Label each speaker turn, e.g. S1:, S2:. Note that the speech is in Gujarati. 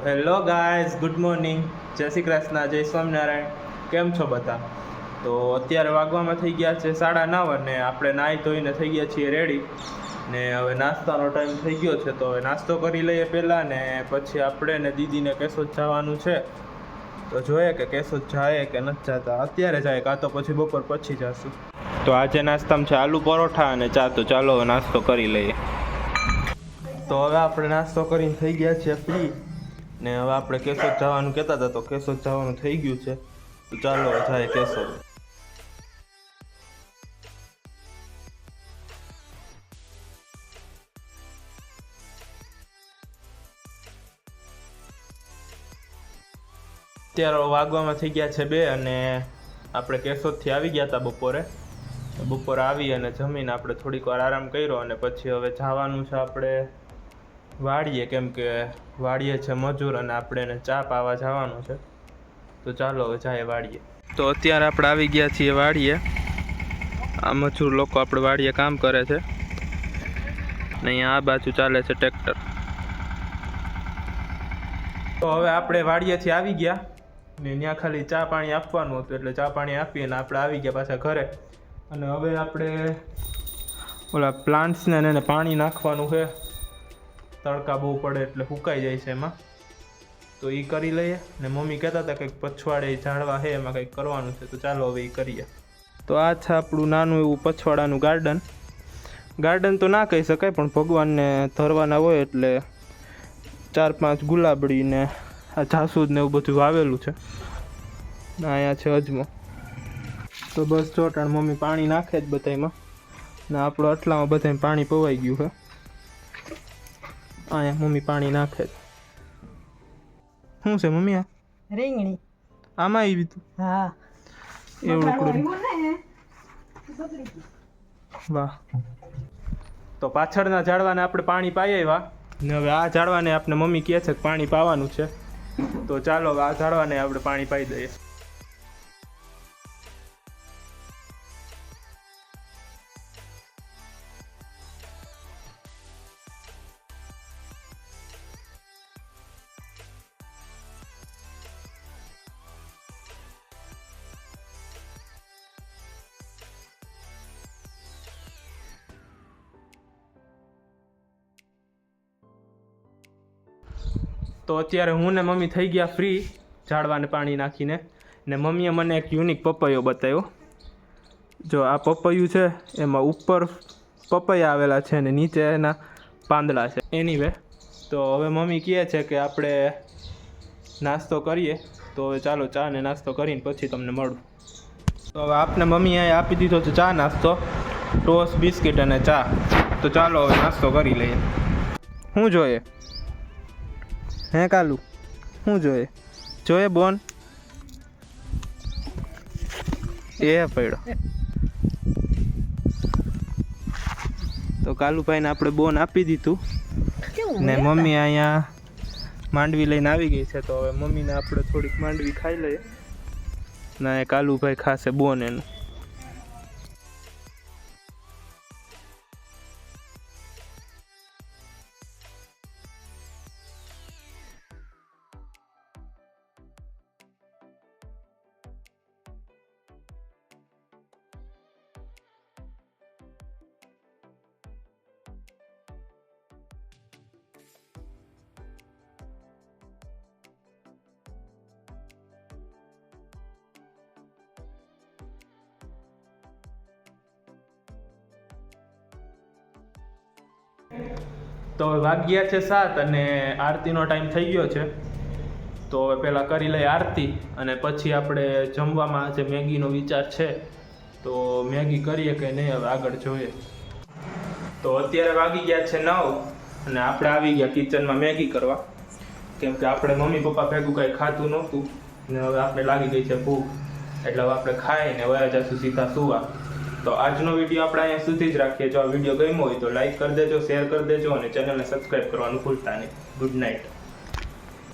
S1: હેલો ગાઈઝ, ગુડ મોર્નિંગ, જય શ્રી કૃષ્ણ, જય સ્વામિનારાયણ. કેમ છો બધા? તો અત્યારે વાગવામાં થઈ ગયા છે 9:30 અને આપણે નાહી ધોઈને થઈ ગયા છીએ રેડી ને હવે નાસ્તાનો ટાઈમ થઈ ગયો છે. તો હવે નાસ્તો કરી લઈએ પહેલાં ને પછી આપણે ને દીદીને કેશોદ જવાનું છે. તો જોઈએ કે કેશોદ જાય કે નથી જતા. અત્યારે જાય કાં તો પછી બપોર પછી જશું. તો આજે નાસ્તામાં છે આલુ પરોઠા અને ચા. તો ચાલો હવે નાસ્તો કરી લઈએ. તો હવે આપણે નાસ્તો કરીને થઈ ગયા છીએ ફ્રી ને હવે આપણે કેશોદ જવાનું કહેતા હતા તો કેશોદ જવાનું થઈ ગયું છે. તો ચાલો જાય કેશોદ. અત્યારે વાગવામાં થઈ ગયા છે 2 અને આપણે કેશોદથી આવી ગયા હતા બપોરે આવી અને જમીને આપણે થોડીક વાર આરામ કર્યો અને પછી હવે જવાનું છે આપણે વાડીએ, કેમ કે વાડીએ છે મજૂર અને આપણે એને ચા પાવા જવાનું છે. તો ચાલો હવે જાય વાડીએ. તો અત્યારે આપણે આવી ગયા છીએ વાડીએ. આ મજૂર લોકો આપણે વાડીએ કામ કરે છે ને અહીંયા આ બાજુ ચાલે છે ટ્રેક્ટર. તો હવે આપણે વાડીએથી આવી ગયા ને ત્યાં ખાલી ચા પાણી આપવાનું હતું એટલે ચા પાણી આપી અને આપણે આવી ગયા પાછા ઘરે. અને હવે આપણે ઓલા પ્લાન્ટ્સને એને પાણી નાખવાનું છે. તડકા બહુ પડે એટલે સુકાઈ જાય છે એમાં, તો એ કરી લઈએ. ને મમ્મી કહેતા હતા કંઈક પછવાડે ઝાડવા છે એમાં કંઈક કરવાનું છે. તો ચાલો હવે એ કરીએ. તો આ છે આપણું નાનું એવું પછવાડાનું ગાર્ડન તો ના કહી શકાય પણ ભગવાનને ધરવાના હોય એટલે 4-5 ગુલાબડી ને આ જાસૂદ ને એવું બધું વાવેલું છે. અહીંયા છે અજમો. તો બસ ચોટાણ મમ્મી પાણી નાખે જ બધામાં ને આપણો આટલામાં બધામાં પાણી પવાઈ ગયું છે. અહીંયા મમ્મી પાણી નાખે જ. શું છે મમ્મી આ?
S2: રીંગણી.
S1: આમાં આવી તું?
S2: હા.
S1: એવું વાહ. તો પાછળના ઝાડવાને આપણે પાણી પાઈ આવ્યા ને હવે આ ઝાડવાને આપણે મમ્મી કહે છે કે પાણી પાવાનું છે. તો ચાલો આ ઝાડવાને આપણે પાણી પાઈ દઈએ. તો અત્યારે હું ને મમ્મી થઈ ગયા ફ્રી ઝાડવાને પાણી નાખીને ને મમ્મીએ મને એક યુનિક પપૈયો બતાવ્યો. જો આ પપૈયું છે એમાં ઉપર પપૈયા આવેલા છે ને નીચે એના પાંદડા છે. એનીવે તો હવે મમ્મી કહે છે કે આપણે નાસ્તો કરીએ. તો હવે ચાલો ચા ને નાસ્તો કરીને પછી તમને મળું. તો હવે આપને મમ્મીએ આપી દીધો છે ચા નાસ્તો, ટોસ બિસ્કિટ અને ચા. તો ચાલો હવે નાસ્તો કરી લઈએ. શું જોઈએ હે કાલુ? શું જોઈએ બોન? એ પડ્યો. તો કાલુભાઈને આપણે બોન આપી દીધું ને મમ્મી અહીંયા માંડવી લઈને આવી ગઈ છે. તો હવે મમ્મીને આપણે થોડીક માંડવી ખાઈ લઈએ ને કાલુભાઈ ખાશે બોન એનું. તો હવે વાગ્યા છે 7 અને આરતીનો ટાઈમ થઈ ગયો છે. તો હવે પહેલાં કરી લઈએ આરતી અને પછી આપણે જમવામાં જે મેગીનો વિચાર છે તો મેગી કરીએ કે નહીં હવે આગળ જોઈએ. તો અત્યારે વાગી ગયા છે 9 અને આપણે આવી ગયા કિચનમાં મેગી કરવા, કેમ કે આપણે મમ્મી પપ્પા ભેગું કાંઈ ખાતું નહોતું ને હવે આપણે લાગી ગઈ છે ભૂખ એટલે હવે આપણે ખાઈને વયા જઈશું સીધા સુવા. તો આજનો વિડીયો આપણે અહીંયા સુધી જ રાખીએ. જો આ વિડીયો ગમ્યો હોય તો લાઈક કરી દેજો, શેર કરી દેજો અને ચેનલને સબસ્ક્રાઈબ કરવાનું ભૂલતા નહીં. Good night.